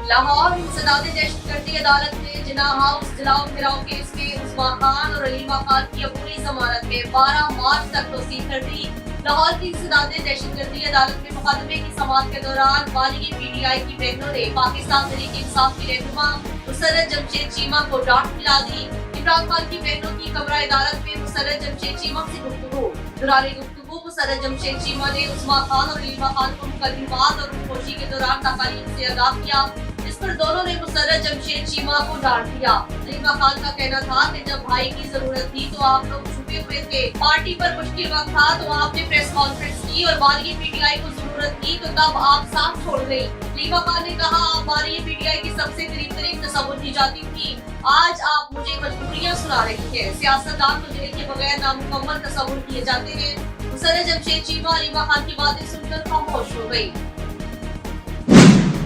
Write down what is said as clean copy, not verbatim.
لاہور انسداد دہشت گردی عدالت نے جناح ہاؤس جلاؤ گراؤ کیس میں عثمان خان اور علیمہ خان کی عبوری ضمانت میں 12 مارچ تک توسیع کر دی۔ لاہور کی انسداد دہشت گردی عدالت میں مقدمے کی سماعت کے دوران بالغ پی ٹی آئی کی بہنوں نے پاکستان تحریک انصاف کی رہنما مسرت جمشید چیمہ کو ڈانٹ ملا دی۔ عمران خان کی بہنوں کی کمرہ عدالت میں مسرت جمشید چیمہ سے گفتگو۔ دوران گفتگو مسرت جمشید چیمہ نے عثمان خان اور علیمہ خان کو مقدمات اور روپوشی کے دوران تقاریب سے آگاہ کیا، جس پر دونوں نے مسرت جمشید چیمہ کو ڈانٹ دیا۔ علیمہ خان کا کہنا تھا کہ جب بھائی کی ضرورت تھی تو آپ لوگ چھپے ہوئے تھے، پارٹی پر مشکل وقت تھا تو آپ نے پریس کانفرنس کی، اور بالغ پی ٹی آئی کو ضرورت تھی تو تب آپ ساتھ چھوڑ گئی۔ علیمہ خان نے کہا آپ بالغ پی ٹی آئی کی سب سے قریب ترین تصور کی جاتی تھی، آج آپ مجھے مجبوریاں سنا رہی ہیں۔ سیاستدان کو جیل کے بغیر نامکمل تصور کیے جاتے ہیں۔ مسرت جمشید چیمہ علیمہ خان کی باتیں سن کر خاموش ہو گئی۔